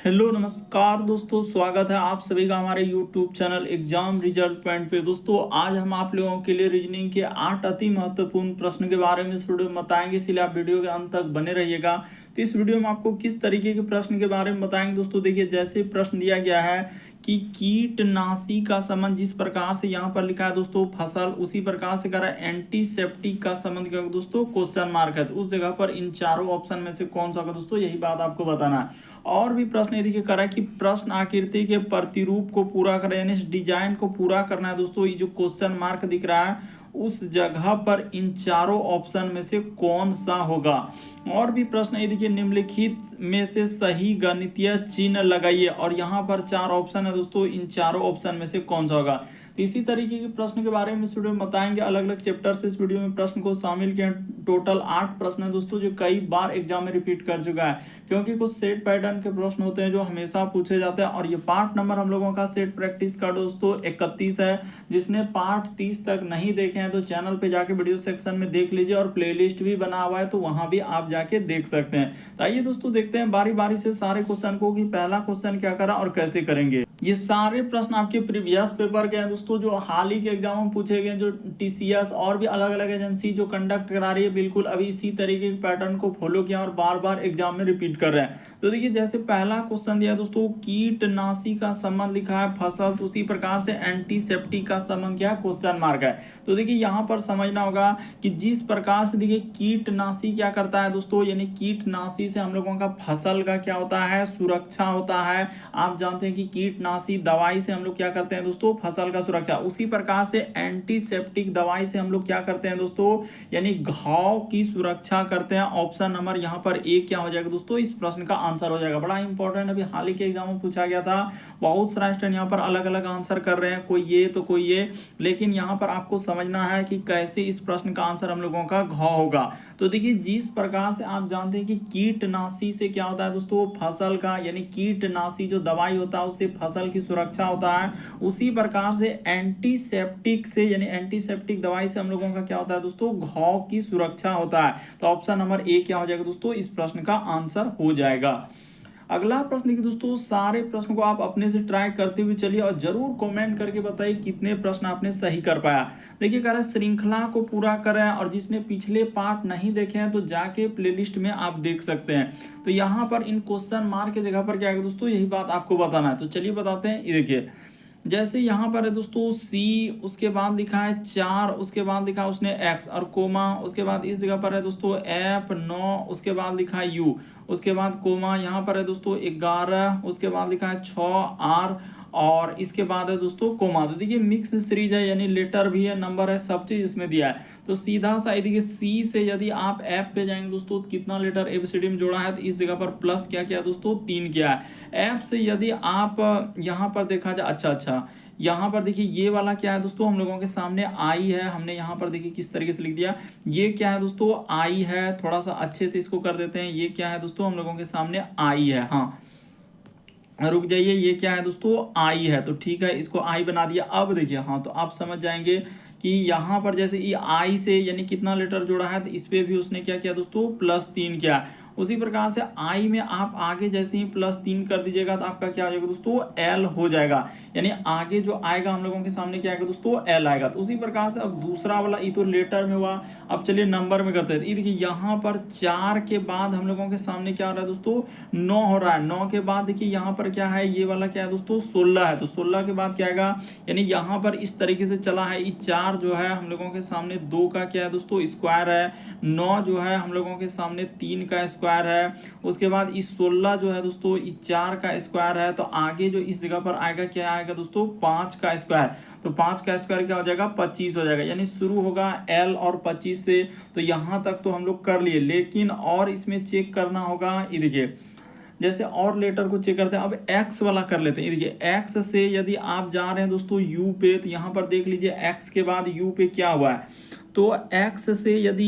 Hello नमस्कार दोस्तों, स्वागत है आप सभी का हमारे YouTube channel exam result point पे। दोस्तों आज हम आप लोगों के लिए रीजनिंग के 8 अति महत्वपूर्ण प्रश्न के बारे में इस वीडियो में बताएंगे, इसलिए आप वीडियो के अंत तक बने रहिएगा। तो इस वीडियो में आपको किस तरीके के प्रश्न के बारे में बताएंगे दोस्तों। देखिए, जैसे प्रश्न दिया गया है कि कीटनाशी का संबंध जिस प्रकार से यहाँ पर लिखा है दोस्तों फसल, उसी प्रकार से करा एंटीसेप्टिक का संबंध क्या दोस्तों, क्वेश्चन मार्क है। तो उस जगह पर इन चारों ऑप्शन में से कौन सा होगा दोस्तों, यही बात आपको बताना है। और भी प्रश्न ये देखिए करा कि प्रश्न आकृति के प्रतिरूप को पूरा करें, यानी इस डिजाइन को पूरा करना है दोस्तों। ये जो क्वेश्चन मार्क दिख रहा है उस जगह पर इन चारों ऑप्शन में से कौन सा होगा। और भी प्रश्न ये देखिए, निम्नलिखित में से सही गणितीय चिन्ह लगाइए, और यहाँ पर 4 ऑप्शन है दोस्तों, इन चारों ऑप्शन में से कौन सा होगा। तो इसी तरीके के प्रश्न के बारे में इस वीडियो में बताएंगे। अलग अलग चैप्टर से इस वीडियो में प्रश्न को शामिल किया। टोटल 8 प्रश्न है दोस्तों, जो कई बार एग्जाम में रिपीट कर चुका है, क्योंकि कुछ सेट पैटर्न के प्रश्न होते हैं जो हमेशा पूछे जाते हैं। और ये पार्ट नंबर हम लोगों का सेट प्रैक्टिस का दोस्तों 31 है। जिसने पार्ट 30 तक नहीं देखे हैं तो चैनल पे जाके वीडियो सेक्शन में देख लीजिए, और प्लेलिस्ट भी बना हुआ है तो वहां भी आप जाके देख सकते हैं। तो आइए दोस्तों देखते हैं बारी बारी से सारे क्वेश्चन को कि पहला क्वेश्चन क्या करा और कैसे करेंगे। ये सारे प्रश्न आपके प्रीवियस पेपर के हैं दोस्तों, जो हाल ही के एग्जाम में पूछे गए, जो टीसीएस और भी अलग अलग एजेंसी जो कंडक्ट करा रही है, बिल्कुल अभी इसी तरीके के पैटर्न को फॉलो किया और बार बार एग्जाम में रिपीट कर रहे हैं। तो देखिए, जैसे पहला क्वेश्चन दिया दोस्तों, कीटनाशी का संबंध लिखा है फसल, तो उसी प्रकार से एंटीसेप्टिक का संबंध क्या है, क्वेश्चन मार्क है। तो देखिए यहाँ पर समझना होगा कि जिस प्रकार से देखिए कीटनाशी क्या करता है दोस्तों, यानी कीटनाशी से हम लोगों का फसल का क्या होता है, सुरक्षा होता है। आप जानते हैं कि कीटनाशी दवाई से हम लोग क्या करते हैं दोस्तों, फसल का सुरक्षा। उसी प्रकार से एंटीसेप्टिक दवाई से हम लोग क्या करते हैं दोस्तों, यानी घाव की सुरक्षा करते हैं। ऑप्शन नंबर यहाँ पर ए क्या हो जाएगा दोस्तों, इस प्रश्न का आंसर हो जाएगा। बड़ा इंपॉर्टेंट, अभी हाल ही के एग्जाम में पूछा गया था। बहुत सारा स्टूडेंट यहाँ पर अलग अलग आंसर कर रहे हैं, कोई ये तो कोई ये, लेकिन यहाँ पर आपको समझना है कि कैसे इस प्रश्न का आंसर हम लोगों का घाव होगा। तो देखिए, जिस प्रकार से आप जानते हैं कि कीटनाशी से क्या होता है दोस्तों, फसल का, यानी कीटनाशी जो दवाई होता है उससे फसल की सुरक्षा होता है। उसी प्रकार से एंटीसेप्टिक से, यानी एंटीसेप्टिक दवाई से हम लोगों का क्या होता है दोस्तों, घाव की सुरक्षा होता है। तो ऑप्शन नंबर ए क्या हो जाएगा दोस्तों, इस प्रश्न का आंसर हो जाएगा। अगला प्रश्न देखिए दोस्तों, सारे प्रश्न को आप अपने से ट्राई करते हुए चलिए और जरूर कमेंट करके बताइए कितने प्रश्न आपने सही कर पाया। देखिए कह रहा है श्रृंखला को पूरा करें, और जिसने पिछले पार्ट नहीं देखे हैं तो जाके प्लेलिस्ट में आप देख सकते हैं। तो यहाँ पर इन क्वेश्चन मार्क की जगह पर क्या है दोस्तों, यही बात आपको बताना है। तो चलिए बताते हैं। ये देखिए, जैसे यहाँ पर है दोस्तों सी, उसके बाद लिखा है 4, उसके बाद लिखा है उसने एक्स और कोमा, उसके बाद इस जगह पर है दोस्तों एफ 9, उसके बाद लिखा है यू, उसके बाद कोमा, यहाँ पर है दोस्तों 11, उसके बाद लिखा है 6 आर, और इसके बाद है दोस्तों कोमा। तो देखिए मिक्स सीरीज है, यानी लेटर भी है, नंबर है, सब चीज इसमें दिया है। तो सीधा सा देखिए सी से यदि आप एफ पे जाएंगे दोस्तों, कितना लेटर एबीसीडी में जोड़ा है, तो इस जगह पर प्लस क्या किया दोस्तों, 3 किया है। एफ से यदि आप यहाँ पर देखा जाए, अच्छा यहाँ पर देखिए ये वाला क्या है दोस्तों, हम लोगों के सामने आई है। हमने यहाँ पर देखिए किस तरीके से लिख दिया, ये क्या है दोस्तों, आई है। थोड़ा सा अच्छे से इसको कर देते हैं। ये क्या है दोस्तों, हम लोगों के सामने आई है। हाँ रुक जाइए, ये क्या है दोस्तों, आई है। तो ठीक है, इसको आई बना दिया। अब देखिए, हाँ तो आप समझ जाएंगे कि यहाँ पर जैसे ये आई से यानी कितना लेटर जोड़ा है, तो इस पे भी उसने क्या किया दोस्तों, +3 किया। उसी प्रकार से आई में आप आगे जैसे ही +3 कर दीजिएगा तो आपका क्या हो जाएगा दोस्तों, एल हो जाएगा। यानी आगे जो आएगा हम लोगों के सामने क्या आएगा दोस्तों, एल आएगा। तो उसी प्रकार से अब दूसरा वाला, ये तो लेटर में हुआ। अब चलिए नंबर में करते हैं। ये देखिए यहाँ पर 4 के बाद हम लोगों के सामने क्या आ रहा है दोस्तों, 9 हो रहा है। 9 के बाद देखिए यहाँ पर क्या है, ये वाला क्या है दोस्तों, 16 है। तो 16 के बाद क्या आएगा, यानी यहाँ पर इस तरीके से चला है। ये 4 जो है हम लोगों के सामने 2 का क्या है दोस्तों, स्क्वायर है। 9 जो है हम लोगों के सामने 3 का स्क्वायर है। उसके बाद इस 16 जो है दोस्तों, इस 4 का स्क्वायर है। तो आगे जो इस जगह पर आएगा क्या आएगा दोस्तों, 5 का स्क्वायर। तो 5 का स्क्वायर क्या हो जाएगा, 25 हो जाएगा। यानी शुरू होगा एल और 25 से। तो यहां तक तो हम लोग कर लिए, लेकिन और इसमें चेक करना होगा। ये देखिए, जैसे और लेटर को चेक करते हैं। अब एक्स वाला कर लेते हैं। ये देखिए, एक्स से यदि आप जा रहे हैं दोस्तों यू पे, तो यहाँ पर देख लीजिए एक्स के बाद यू पे क्या हुआ है। तो x से यदि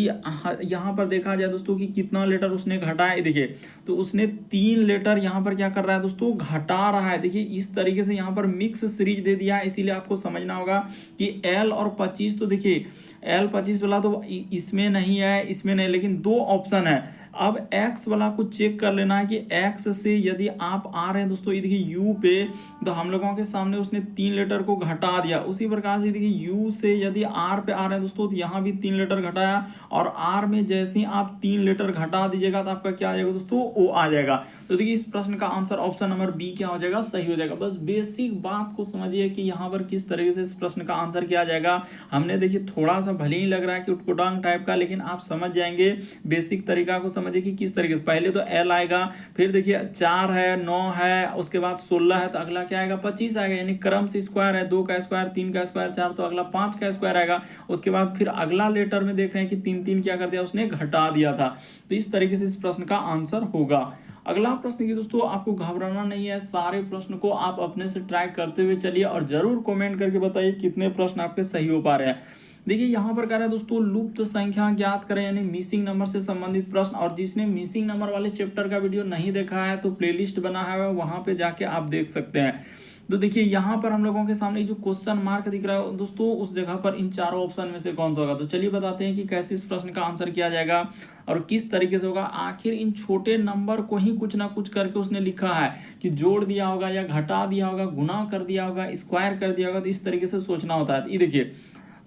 यहाँ पर देखा जाए दोस्तों कि कितना लेटर उसने घटाया, देखिए तो उसने 3 लेटर यहाँ पर क्या कर रहा है दोस्तों, घटा रहा है। देखिए इस तरीके से यहाँ पर मिक्स सीरीज दे दिया है, इसीलिए आपको समझना होगा कि L और 25, तो देखिए L 25 वाला तो इसमें नहीं है, इसमें नहीं, लेकिन 2 ऑप्शन है। अब x वाला को चेक कर लेना है कि x से यदि आप आ रहे हैं दोस्तों, ये देखिए u पे, तो हम लोगों के सामने उसने 3 लेटर को घटा दिया। उसी प्रकार से देखिए u से यदि r पे आ रहे हैं दोस्तों, तो यहाँ भी 3 लेटर घटाया, और r में जैसे ही आप 3 लेटर घटा दीजिएगा तो आपका क्या आ जाएगा दोस्तों, o आ जाएगा। तो देखिए इस प्रश्न का आंसर ऑप्शन नंबर बी क्या हो जाएगा, सही हो जाएगा। बस बेसिक बात को समझिए कि यहाँ पर किस तरीके से इस प्रश्न का आंसर किया जाएगा। हमने देखिए थोड़ा सा भले ही लग रहा है कि उटपटांग टाइप का, लेकिन आप समझ जाएंगे। बेसिक तरीका को समझिए कि किस तरीके से, पहले तो एल आएगा, फिर देखिए 4 है, 9 है, उसके बाद 16 है, तो अगला क्या आएगा, 25 आएगा। यानी क्रम से स्क्वायर है, 2 का स्क्वायर, 3 का स्क्वायर, 4, तो अगला 5 का स्क्वायर आएगा। उसके बाद फिर अगला लेटर में देख रहे हैं कि 3 3 क्या कर दिया, उसने घटा दिया था। तो इस तरीके से इस प्रश्न का आंसर होगा। अगला प्रश्न की दोस्तों, आपको घबराना नहीं है, सारे प्रश्न को आप अपने से ट्राई करते हुए चलिए और जरूर कमेंट करके बताइए कितने प्रश्न आपके सही हो पा रहे हैं। देखिए यहाँ पर कह रहा है दोस्तों, लुप्त संख्या ज्ञात करें, यानी मिसिंग नंबर से संबंधित प्रश्न। और जिसने मिसिंग नंबर वाले चैप्टर का वीडियो नहीं देखा है तो प्लेलिस्ट बना है, वहां पे जाके आप देख सकते हैं। तो देखिए यहाँ पर हम लोगों के सामने जो क्वेश्चन मार्क दिख रहा है दोस्तों, उस जगह पर इन चारों ऑप्शन में से कौन सा होगा। तो चलिए बताते हैं कि कैसे इस प्रश्न का आंसर किया जाएगा और किस तरीके से होगा। आखिर इन छोटे नंबर को ही कुछ ना कुछ करके उसने लिखा है कि जोड़ दिया होगा या घटा दिया होगा, गुना कर दिया होगा, स्क्वायर कर दिया होगा। तो इस तरीके से सोचना होता है। ये देखिए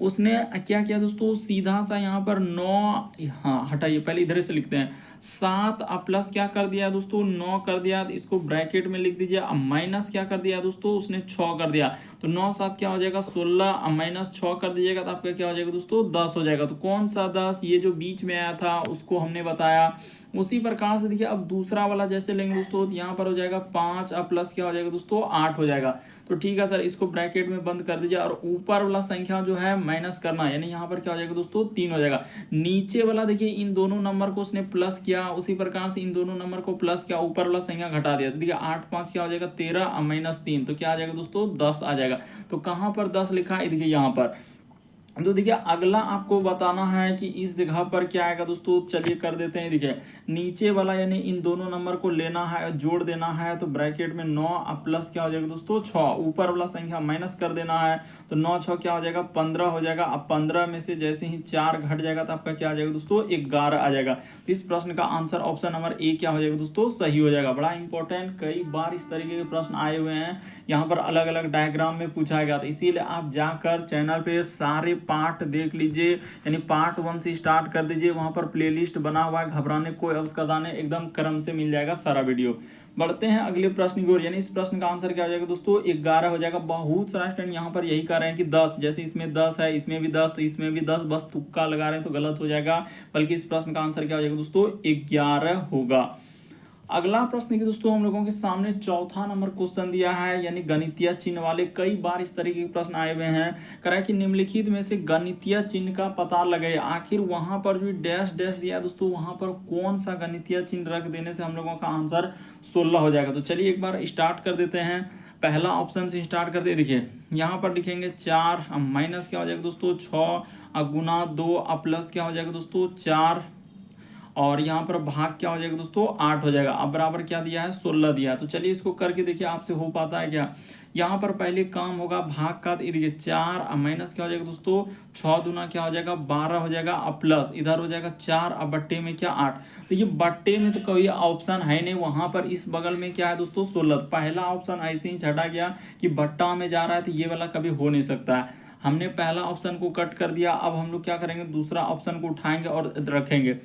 उसने क्या किया दोस्तों, सीधा सा यहाँ पर 9, हाँ हटाइए, पहले इधर से लिखते हैं, 7 अब प्लस क्या कर दिया दोस्तों, 9 कर दिया, तो इसको ब्रैकेट में लिख दीजिए। अब माइनस क्या कर दिया दोस्तों, उसने 6 कर दिया। तो 9 7 क्या हो जाएगा, 16, अब माइनस 6 कर दीजिएगा तो आपका क्या हो जाएगा दोस्तों, 10 हो जाएगा। तो कौन सा 10, ये जो बीच में आया था उसको हमने बताया। उसी प्रकार से देखिए अब दूसरा वाला जैसे लेंगे दोस्तों, यहाँ पर हो जाएगा 5, अब प्लस क्या हो जाएगा दोस्तों, 8 हो जाएगा। तो ठीक है सर, इसको ब्रैकेट में बंद कर दीजिए और ऊपर वाला संख्या जो है माइनस करना है, यानी यहाँ पर क्या हो जाएगा दोस्तों, 3 हो जाएगा। नीचे वाला देखिए इन दोनों नंबर को उसने प्लस किया, उसी प्रकार से इन दोनों नंबर को प्लस किया, ऊपर वाला संख्या घटा दिया। तो देखिए 8 5 क्या हो जाएगा, 13, माइनस 3, तो क्या आ जाएगा दोस्तों, 10 आ जाएगा। तो कहाँ पर 10 लिखा है, देखिए यहाँ पर। तो देखिए अगला आपको बताना है कि इस जगह पर क्या आएगा दोस्तों, चलिए कर देते हैं। देखिए नीचे वाला यानी इन दोनों नंबर को लेना है, जोड़ देना है, तो ब्रैकेट में 9 अब प्लस क्या हो जाएगा दोस्तों, 6, ऊपर वाला संख्या माइनस कर देना है। तो 9 6 क्या हो जाएगा, 15 हो जाएगा। अब 15 में से जैसे ही 4 घट जाएगा तो आपका क्या आ जाएगा दोस्तों, 11 आ जाएगा। इस प्रश्न का आंसर ऑप्शन नंबर ए क्या हो जाएगा दोस्तों, सही हो जाएगा। बड़ा इंपॉर्टेंट, कई बार इस तरीके के प्रश्न आए हुए हैं, यहाँ पर अलग अलग डायग्राम में पूछा गया था। इसीलिए आप जाकर चैनल पे सारे पार्ट देख लीजिए, यानी पार्ट 1 से स्टार्ट कर दीजिए, वहां पर प्लेलिस्ट बना हुआ है, घबराने कोई अवसर नहीं, एकदम क्रम से मिल जाएगा सारा वीडियो। बढ़ते हैं अगले प्रश्न की ओर, यानी इस प्रश्न का आंसर क्या हो जाएगा दोस्तों, 11 हो जाएगा। बहुत सारा स्टूडेंट यहाँ पर यही कर रहे हैं कि 10, जैसे इसमें 10 है, इसमें भी 10, तो इसमें भी 10, बस तुक्का लगा रहे हैं तो गलत हो जाएगा। बल्कि इस प्रश्न का आंसर क्या हो जाएगा दोस्तों, 11 होगा। अगला प्रश्न की दोस्तों हम लोगों के सामने चौथा नंबर क्वेश्चन दिया है, यानी गणितीय चिन्ह वाले। कई बार इस तरीके के प्रश्न आए हुए हैं। कह रहा है कि निम्नलिखित में से गणितीय चिन्ह का पता लगाए। आखिर वहां पर जो डैश डैश दिया है दोस्तों, वहां पर कौन सा गणितीय चिन्ह रख देने से हम लोगों का आंसर 16 हो जाएगा। तो चलिए एक बार स्टार्ट कर देते हैं, पहला ऑप्शन से स्टार्ट करते हैं। देखिए यहाँ पर लिखेंगे 4, माइनस क्या हो जाएगा दोस्तों, 6, गुना 2, प्लस क्या हो जाएगा दोस्तों, 4, और यहाँ पर भाग क्या हो जाएगा दोस्तों, 8 हो जाएगा। अब बराबर क्या दिया है, 16 दिया है। तो चलिए इसको करके देखिए आपसे हो पाता है क्या। यहाँ पर पहले काम होगा भाग का, तो देखिए 4 माइनस क्या हो जाएगा दोस्तों, 6 दूना क्या हो जाएगा, 12 हो जाएगा। अब प्लस इधर हो जाएगा 4, अब बट्टे में क्या, 8। तो ये बट्टे में तो कोई ऑप्शन है नहीं, वहां पर इस बगल में क्या है दोस्तों, 16। पहला ऑप्शन ऐसे ही छटा गया कि बट्टा में जा रहा है, तो ये वाला कभी हो नहीं सकता है। हमने पहला ऑप्शन को कट कर दिया। अब हम लोग क्या करेंगे, दूसरा ऑप्शन को उठाएंगे और रखेंगे।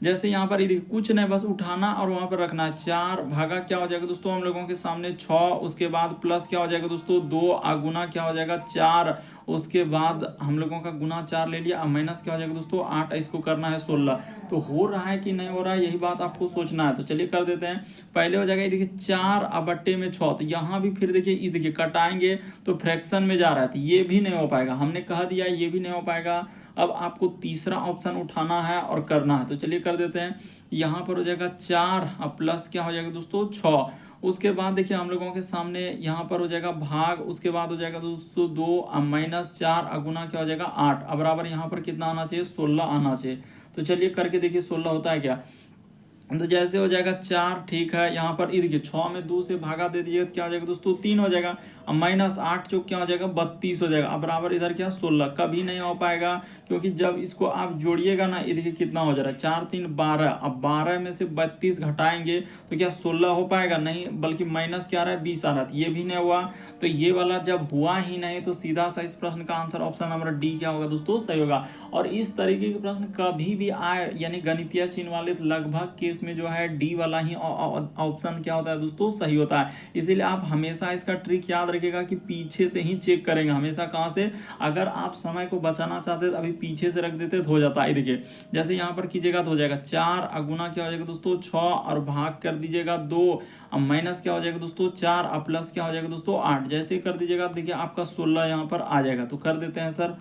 जैसे यहाँ पर देखिए कुछ नहीं, बस उठाना और वहां पर रखना। 4 भागा क्या हो जाएगा दोस्तों हम लोगों के सामने, 6, उसके बाद प्लस क्या हो जाएगा दोस्तों, 2, गुना क्या हो जाएगा, 4, उसके बाद हम लोगों का गुना 4 ले लिया, अब माइनस क्या हो जाएगा दोस्तों, 8, इसको करना है 16। तो हो रहा है कि नहीं हो रहा है, यही बात आपको सोचना है। तो चलिए कर देते हैं। पहले हो जाएगा देखिए 4 अब बट्टे में 6, तो यहाँ भी फिर देखिए ये देखिए कटाएंगे तो फ्रैक्शन में जा रहा है, तो ये भी नहीं हो पाएगा। हमने कह दिया ये भी नहीं हो पाएगा। अब आपको तीसरा ऑप्शन उठाना है और करना है। तो चलिए कर देते हैं। यहाँ पर हो जाएगा 4, अब प्लस क्या हो जाएगा दोस्तों, 6, उसके बाद देखिए हम लोगों के सामने यहाँ पर हो जाएगा भाग, उसके बाद हो जाएगा दोस्तों 2, अब माइनस 4, गुना क्या हो जाएगा 8, अब बराबर यहाँ पर कितना आना चाहिए, 16 आना चाहिए। तो चलिए करके देखिए 16 होता है क्या। तो जैसे हो जाएगा 4, ठीक है। यहाँ पर ये देखिए 6 में 2 से भागा दे दिए तो क्या हो जाएगा दोस्तों 3 हो जाएगा। अब -8 चौक क्या हो जाएगा 32 हो जाएगा। अब बराबर इधर क्या 16, कभी नहीं हो पाएगा क्योंकि जब इसको आप जोड़िएगा ना, ये देखिए कितना हो जा रहा है 4 3 12। अब 12 में से 32 घटाएंगे तो क्या 16 हो पाएगा, नहीं, बल्कि माइनस क्या आ रहा है 20 आ रहा है, ये भी नहीं हुआ। तो ये वाला जब हुआ ही नहीं तो सीधा सा इस प्रश्न का आंसर ऑप्शन नंबर डी क्या होगा दोस्तों, सही होगा। और इस तरीके के प्रश्न कभी भी आए यानी गणितीय चिन्ह वाले तो लगभग केस में जो है डी वाला ही ऑप्शन क्या होता है दोस्तों, सही होता है। इसीलिए आप हमेशा इसका ट्रिक याद रखिएगा कि पीछे से ही चेक करेंगे हमेशा। कहाँ से? अगर आप समय को बचाना चाहते तो अभी पीछे से रख देते तो हो जाता है। देखिए जैसे यहाँ पर कीजिएगा तो हो जाएगा 4 अगुना क्या हो जाएगा दोस्तों 6 और भाग कर दीजिएगा 2। अब माइनस क्या हो जाएगा दोस्तों 4 और प्लस क्या हो जाएगा दोस्तों 8। जैसे ही कर दीजिएगा देखिए आपका 16 यहाँ पर आ जाएगा। तो कर देते हैं सर।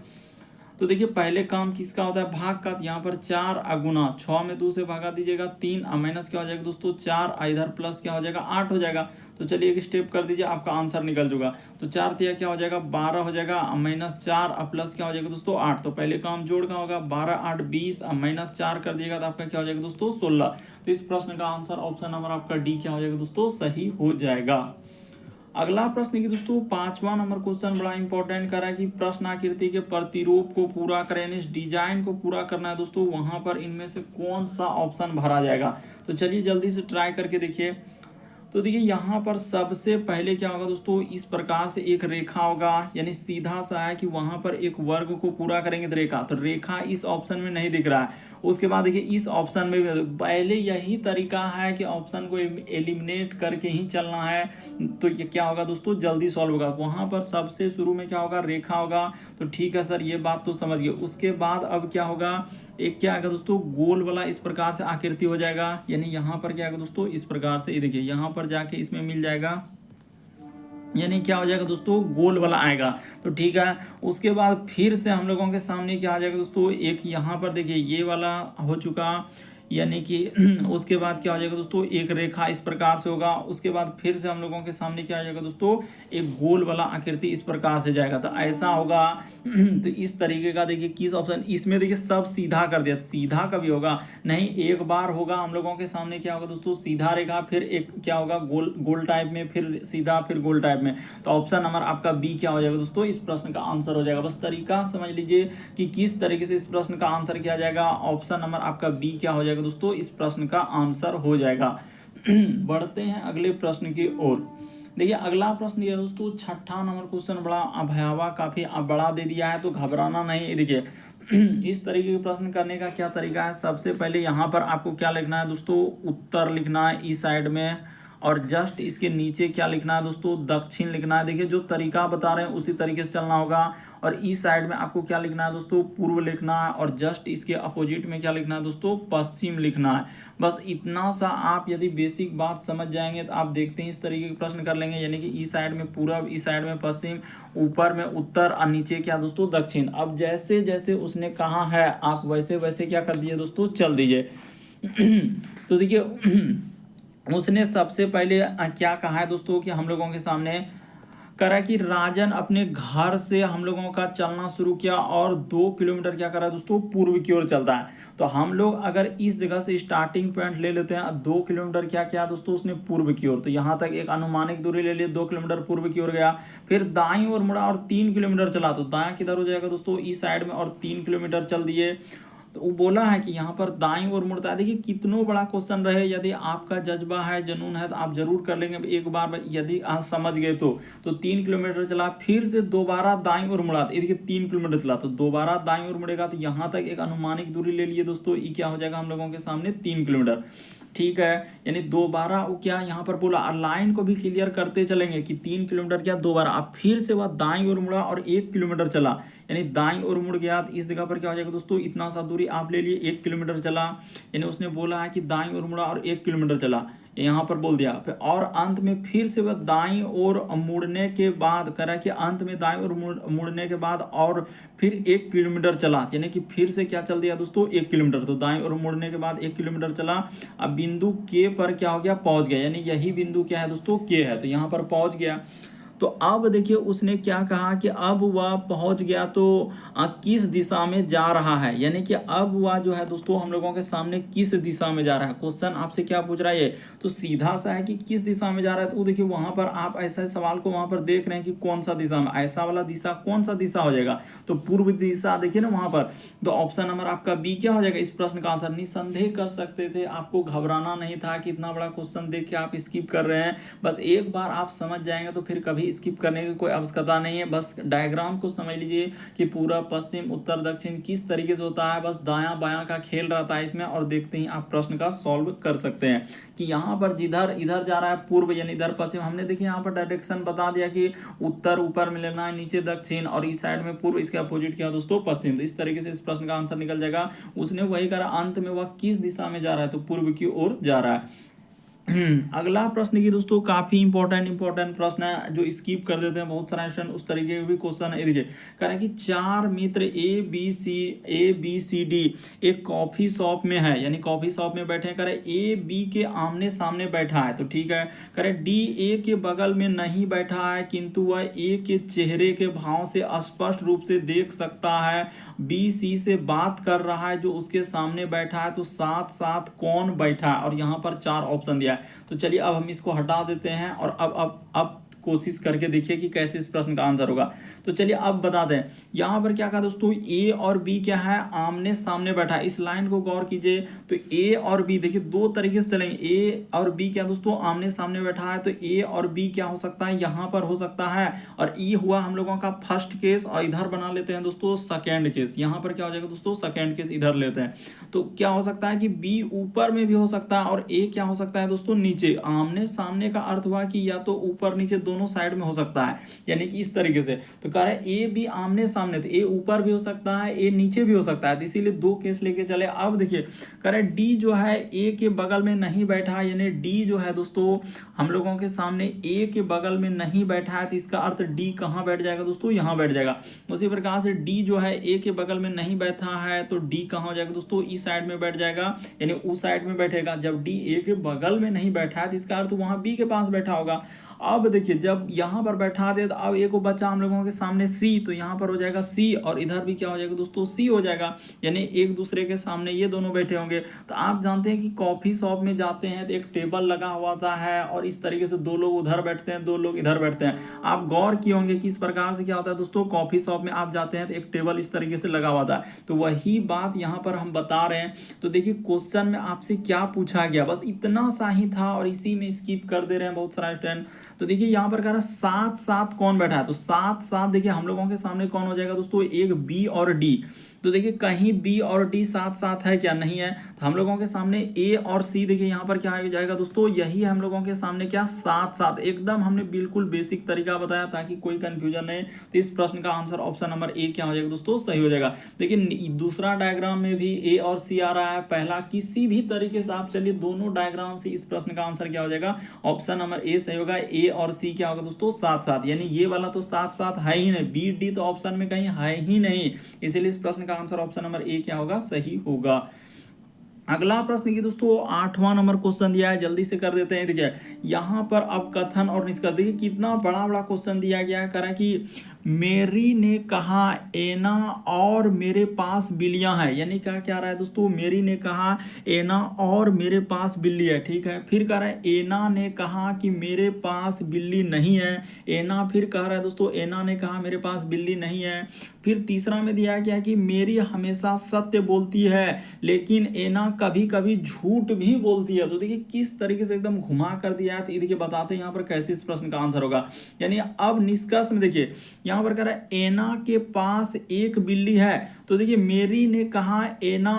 तो देखिए पहले काम किसका होता है, भाग का। यहाँ पर 4 अगुना 6 में 2 से भागा दीजिएगा 3 माइनस क्या हो जाएगा दोस्तों 4, इधर प्लस क्या हो जाएगा 8 हो जाएगा। तो चलिए एक स्टेप कर दीजिए, आपका आंसर निकल जाएगा। तो 4 तिया क्या हो जाएगा 12 हो जाएगा, -4 प्लस क्या हो जाएगा दोस्तों 8। तो पहले काम जोड़ का होगा 12 8 20 -4 कर दिएगा तो आपका क्या हो जाएगा दोस्तों 16। तो इस प्रश्न का आंसर ऑप्शन नंबर आपका डी क्या हो जाएगा दोस्तों, सही हो जाएगा। अगला प्रश्न की दोस्तों 5वां नंबर क्वेश्चन बड़ा इंपॉर्टेंट कर रहा है कि प्रश्न आकृति के प्रतिरूप को पूरा करें, इस डिजाइन को पूरा करना है दोस्तों। वहां पर इनमें से कौन सा ऑप्शन भरा जाएगा, तो चलिए जल्दी से ट्राई करके देखिए। तो देखिए यहाँ पर सबसे पहले क्या होगा दोस्तों, इस प्रकार से एक रेखा होगा, यानी सीधा सा है कि वहां पर एक वर्ग को पूरा करेंगे तो रेखा, तो रेखा इस ऑप्शन में नहीं दिख रहा है। उसके बाद देखिए इस ऑप्शन में पहले यही तरीका है कि ऑप्शन को एलिमिनेट करके ही चलना है। तो ये क्या होगा दोस्तों, जल्दी सॉल्व होगा। वहां पर सबसे शुरू में क्या होगा, रेखा होगा। तो ठीक है सर, ये बात तो समझ गए। उसके बाद अब क्या होगा, एक क्या आएगा दोस्तों, गोल वाला इस प्रकार से आकृति हो जाएगा। यानी यहाँ पर क्या आएगा दोस्तों, इस प्रकार से, ये देखिए यहाँ पर जाके इसमें मिल जाएगा, यानी क्या हो जाएगा दोस्तों, गोल वाला आएगा। तो ठीक है। उसके बाद फिर से हम लोगों के सामने क्या आ जाएगा दोस्तों, एक यहाँ पर देखिए ये वाला हो चुका, यानी कि उसके बाद क्या हो जाएगा दोस्तों, एक रेखा इस प्रकार से होगा। उसके बाद फिर से हम लोगों के सामने क्या आ जाएगा दोस्तों, एक गोल वाला आकृति इस प्रकार से जाएगा। तो ऐसा होगा। तो इस तरीके का देखिए किस ऑप्शन, इसमें देखिए सब सीधा कर दिया। सीधा कभी होगा नहीं, एक बार होगा हम लोगों के सामने क्या होगा दोस्तों, सीधा रेखा, फिर एक क्या होगा गोल गोल टाइप में, फिर सीधा, फिर गोल टाइप में। तो ऑप्शन नंबर आपका बी क्या हो जाएगा दोस्तों, इस प्रश्न का आंसर हो जाएगा। बस तरीका समझ लीजिए कि किस तरीके से इस प्रश्न का आंसर किया जाएगा। ऑप्शन नंबर आपका बी क्या हो जाएगा दोस्तों, इस प्रश्न का आंसर हो जाएगा। बढ़ते हैं अगले प्रश्न की ओर। देखिए अगला प्रश्न दिया दोस्तों 6ठा नंबर क्वेश्चन बड़ा भयावह, काफी बड़ा दे दिया है, तो घबराना नहीं। देखिए इस तरीके के प्रश्न करने का क्या तरीका है, सबसे पहले यहाँ पर आपको क्या लिखना है दोस्तों, उत्तर लिखना है इस साइड में, और जस्ट इसके नीचे क्या लिखना है दोस्तों, दक्षिण लिखना है। देखिए जो तरीका बता रहे हैं उसी तरीके से चलना होगा। और इस साइड में आपको क्या लिखना है दोस्तों, पूर्व लिखना है, और जस्ट इसके अपोजिट में क्या लिखना है दोस्तों, पश्चिम लिखना है। बस इतना सा आप यदि बेसिक बात समझ जाएंगे तो आप देखते हैं इस तरीके के प्रश्न कर लेंगे। यानी कि इस साइड में पूरब, इस साइड में पश्चिम, ऊपर में उत्तर और नीचे क्या दोस्तों दक्षिण। अब जैसे जैसे उसने कहा है आप वैसे वैसे क्या कर दीजिए दोस्तों, चल दीजिए। तो देखिए उसने सबसे पहले क्या कहा है दोस्तों कि हम लोगों के सामने करा कि राजन अपने घर से हम लोगों का चलना शुरू किया और 2 किलोमीटर क्या करा दोस्तों, पूर्व की ओर चलता है। तो हम लोग अगर इस जगह से स्टार्टिंग पॉइंट ले लेते हैं, 2 किलोमीटर क्या किया दोस्तों उसने, पूर्व की ओर। तो यहाँ तक एक अनुमानिक दूरी ले ली, 2 किलोमीटर पूर्व की ओर गया। फिर दाईं ओर मुड़ा और 3 किलोमीटर चला। तो दायां किधर हो जाएगा दोस्तों, इस साइड में, और 3 किलोमीटर चल दिए। तो वो बोला है कि यहाँ पर दाईं ओर मुड़ता है। देखिए कितनों बड़ा क्वेश्चन रहे, यदि आपका जज्बा है, जुनून है, तो आप जरूर कर लेंगे एक बार, यदि आप समझ गए तो 3 किलोमीटर चला, फिर से दोबारा दाईं ओर मुड़ा। देखिए 3 किलोमीटर चला तो दोबारा दाईं ओर मुड़ेगा, तो यहाँ तक एक अनुमानिक दूरी ले लिए दोस्तों, ये क्या हो जाएगा हम लोगों के सामने 3 किलोमीटर। ठीक है, यानी दोबारा वो क्या यहाँ पर बोला, और लाइन को भी क्लियर करते चलेंगे कि 3 किलोमीटर क्या दोबारा। अब फिर से वह दाईं ओर मुड़ा और 1 किलोमीटर चला, यानी दाईं ओर मुड़ गया। तो इस जगह पर क्या हो जाएगा दोस्तों, इतना सा दूरी आप ले लिए, 1 किलोमीटर चला। यानी उसने बोला है कि दाईं ओर मुड़ा और 1 किलोमीटर चला, यहाँ पर बोल दिया। फिर और अंत में फिर से वह दाईं ओर मुड़ने के बाद करा कि अंत में दाईं ओर मुड़ने के बाद और फिर 1 किलोमीटर चला, यानी कि फिर से क्या चल दिया दोस्तों, 1 किलोमीटर। तो दाईं ओर मुड़ने के बाद 1 किलोमीटर चला। अब बिंदु के पर क्या हो गया, पहुंच गया, यानी यही बिंदु क्या है दोस्तों, के है। तो यहाँ पर पहुंच गया। तो अब देखिए उसने क्या कहा कि अब वह पहुंच गया तो किस दिशा में जा रहा है, यानी कि अब वह जो है दोस्तों हम लोगों के सामने किस दिशा में जा रहा है। क्वेश्चन आपसे क्या पूछ रहा है ये, तो सीधा सा है कि किस दिशा में जा रहा है। तो देखिए वहां पर आप ऐसा सवाल को वहां पर देख रहे हैं कि कौन सा दिशा में, ऐसा वाला दिशा कौन सा दिशा हो जाएगा, तो पूर्व दिशा देखिए ना वहां पर। तो ऑप्शन नंबर आपका बी क्या हो जाएगा इस प्रश्न का आंसर। निसंदेह कर सकते थे, आपको घबराना नहीं था कि इतना बड़ा क्वेश्चन देख के आप स्किप कर रहे हैं। बस एक बार आप समझ जाएंगे तो फिर कभी स्किप करने की कोई आवश्यकता नहीं है। बस डायग्राम को समझ लीजिए कि पूरा पश्चिम उत्तर दक्षिण किस तरीके से होता है, बस दायां बायां का खेल रहता है इसमें, और देखते ही आप प्रश्न का सॉल्व कर सकते हैं कि यहाँ पर जिधर इधर जा रहा है पूर्व यानी इधर पश्चिम, हमने देखिए यहाँ पर डायरेक्शन बता दिया कि उत्तर ऊपर में लेना है, नीचे दक्षिण, और इस साइड में पूर्व, इसके अपोजिट क्या दोस्तों पश्चिम। तो इस तरीके से इस प्रश्न का आंसर निकल जाएगा। उसने वही करा, अंत में वह किस दिशा में जा रहा है, तो पूर्व की ओर जा रहा है। अगला प्रश्न की दोस्तों काफी इंपॉर्टेंट प्रश्न है जो स्किप कर देते हैं बहुत सारे स्टूडेंट, उस तरीके के भी क्वेश्चन है। देखिए कह रहे हैं कि चार मित्र ए बी सी डी एक कॉफी शॉप में है, यानी कॉफी शॉप में बैठे हैं। कह रहे ए बी के आमने सामने बैठा है, तो ठीक है। कह रहे डी ए के बगल में नहीं बैठा है किंतु वह ए के चेहरे के भाव से स्पष्ट रूप से देख सकता है। बी सी से बात कर रहा है जो उसके सामने बैठा है, तो साथ साथ कौन बैठा है, और यहाँ पर चार ऑप्शन दिया है। तो चलिए अब हम इसको हटा देते हैं और अब कोशिश करके देखिए कि कैसे इस प्रश्न का आंसर होगा। तो चलिए अब बता दें, यहां पर क्या कहा दोस्तों, ए और बी क्या है, आमने सामने बैठा है। इस लाइन को गौर कीजिए, तो ए और बी देखिए दो तरीके से चलेंगे। ए और बी क्या दोस्तों आमने सामने बैठा है, तो ए और बी क्या हो सकता है, यहां पर हो सकता है, और ई हुआ हम लोगों का फर्स्ट केस, और इधर बना लेते हैं दोस्तों सेकेंड केस। यहां पर क्या हो जाएगा दोस्तों सेकेंड केस इधर लेते हैं। तो क्या हो सकता है कि बी ऊपर में भी हो सकता है, और ए क्या हो सकता है दोस्तों नीचे। आमने सामने का अर्थ हुआ कि या तो ऊपर नीचे दोनों साइड में हो सकता है, यानी कि इस तरीके से। तो कह रहा है ए बी आमने सामने, तो ए ऊपर भी हो सकता है, ए नीचे भी हो सकता है, तो इसीलिए दो केस लेके चले। अब देखिए कह रहा है डी जो है ए के बगल में नहीं बैठा, यानी डी जो है दोस्तों हम लोगों के सामने ए के बगल में नहीं बैठा है, तो इसका अर्थ डी कहां बैठ जाएगा दोस्तों, यहां बैठ जाएगा। उसी प्रकार से डी जो है ए के बगल में नहीं बैठा है, तो डी कहां हो जाएगा दोस्तों, इस साइड में बैठ जाएगा, यानी उस साइड में बैठेगा। जब डी ए के बगल में नहीं बैठा है, तो इसका अर्थ वहां बी के पास बैठा होगा। अब देखिए जब यहां पर बैठा दे, तो अब एक को बचा हम लोगों के सामने सी, तो यहां पर हो जाएगा सी, और इधर भी क्या हो जाएगा दोस्तों सी हो जाएगा, यानी एक दूसरे के सामने ये दोनों बैठे होंगे। तो आप जानते हैं कि कॉफी शॉप में जाते हैं तो एक टेबल लगा हुआ होता है, और इस तरीके से दो लोग उधर बैठते हैं, दो लोग इधर बैठते हैं। आप गौर किए होंगे कि इस प्रकार से क्या होता है दोस्तों, कॉफी शॉप में आप जाते हैं तो एक टेबल इस तरीके से लगा हुआ था, तो वही बात यहाँ पर हम बता रहे हैं। तो देखिए क्वेश्चन में आपसे क्या पूछा गया, बस इतना सा ही था, और इसी में स्किप कर दे रहे हैं बहुत सारा स्टूडेंट। तो देखिए यहाँ पर कह रहा है साथ साथ कौन बैठा है, तो साथ साथ देखिए हम लोगों के सामने कौन हो जाएगा दोस्तों, एक बी और डी। तो देखिए कहीं बी और डी साथ साथ है क्या, नहीं है। तो हम लोगों के सामने ए और सी देखिए यहाँ पर क्या आ जाएगा दोस्तों, यही हम लोगों के सामने क्या साथ साथ, एकदम हमने बिल्कुल बेसिक तरीका बताया ताकि कोई कंफ्यूजन नहीं। तो इस प्रश्न का आंसर ऑप्शन नंबर ए क्या हो जाएगा दोस्तों, सही हो जाएगा। देखिए दूसरा डायग्राम में भी ए और सी आ रहा है, पहला किसी भी तरीके से आप चलिए दोनों डायग्राम से इस प्रश्न का आंसर क्या हो जाएगा, ऑप्शन नंबर ए सही होगा। ए और सी क्या होगा दोस्तों साथ साथ, यानी ये वाला तो साथ साथ है ही नहीं, बी डी तो ऑप्शन में कहीं है ही नहीं, इसीलिए इस प्रश्न का आंसर ऑप्शन नंबर ए क्या होगा, सही होगा। अगला प्रश्न की दोस्तों 8वां नंबर क्वेश्चन दिया है, जल्दी से कर देते हैं। देखिए यहां पर अब कथन और निष्कर्ष, देखिए कितना बड़ा बड़ा क्वेश्चन दिया गया है। कह रहा है कि मेरी ने कहा एना और मेरे पास बिल्लियां हैं, यानी क्या क्या रहा है दोस्तों, मेरी ने कहा एना और मेरे पास बिल्ली है, ठीक है। फिर कह रहा है एना ने कहा कि मेरे पास बिल्ली नहीं है, एना फिर कह रहा है दोस्तों एना ने कहा मेरे पास बिल्ली नहीं है। फिर तीसरा में दिया गया कि मेरी हमेशा सत्य बोलती है लेकिन एना कभी कभी झूठ भी बोलती है। तो देखिए किस तरीके से एकदम घुमा कर दिया है। तो देखिए बताते हैं यहाँ पर कैसे इस प्रश्न का आंसर होगा। यानी अब निष्कर्ष में देखिए यहाँ पर कह रहा है एना के पास एक बिल्ली है, तो देखिए मेरी ने कहा एना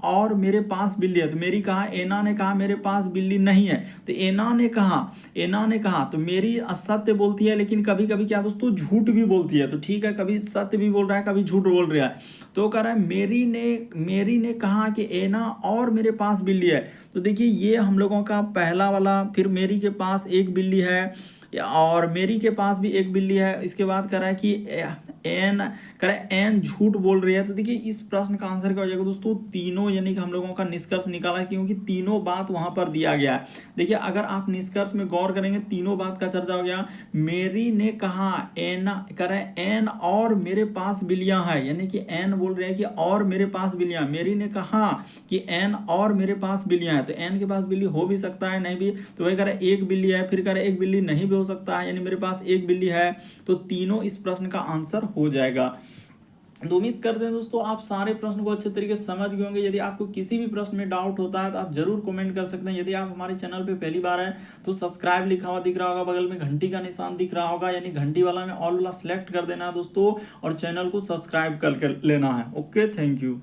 और मेरे पास बिल्ली है, तो मेरी कहा एना ने कहा मेरे पास बिल्ली नहीं है। तो एना ने कहा तो मेरी असत्य बोलती है लेकिन कभी कभी क्या दोस्तों झूठ भी बोलती है। तो ठीक है, कभी सत्य भी बोल रहा है कभी झूठ बोल रहा है। तो कह रहा है मेरी ने कहा कि एना और मेरे पास बिल्ली है। तो देखिए ये हम लोगों का पहला वाला, फिर मेरी के पास एक बिल्ली है और मेरी के पास भी एक बिल्ली है। इसके बाद कह रहा है कि एन करें एन झूठ बोल रही है। तो देखिए इस प्रश्न का आंसर क्या हो जाएगा दोस्तों, तीनों, यानी कि हम लोगों का निष्कर्ष निकाला, क्योंकि तीनों बात वहां पर दिया गया है। देखिए अगर आप निष्कर्ष में गौर करेंगे, तीनों बात का चर्चा हो गया। मेरी ने कहा एन करें एन और मेरे पास बिल्लियां हैं, यानी कि एन बोल रहे हैं कि और मेरे पास बिल्लियां। मेरी ने कहा कि एन और मेरे पास बिल्लियां हैं, तो एन के पास बिल्ली हो भी सकता है, नहीं भी, तो वही कह रहा है एक बिल्ली है, फिर कह रहा है एक बिल्ली नहीं भी हो सकता है, यानी मेरे पास एक बिल्ली है। तो तीनों इस प्रश्न का आंसर हो जाएगा। तो उम्मीद करते हैं दोस्तों आप सारे प्रश्न को अच्छे तरीके से समझ गए होंगे। यदि आपको किसी भी प्रश्न में डाउट होता है तो आप जरूर कमेंट कर सकते हैं। यदि आप हमारे चैनल पे पहली बार है तो सब्सक्राइब लिखा हुआ दिख रहा होगा, बगल में घंटी का निशान दिख रहा होगा, यानी घंटी वाला में ऑल वाला सेलेक्ट कर देना है दोस्तों, और चैनल को सब्सक्राइब कर लेना है। Okay, thank you.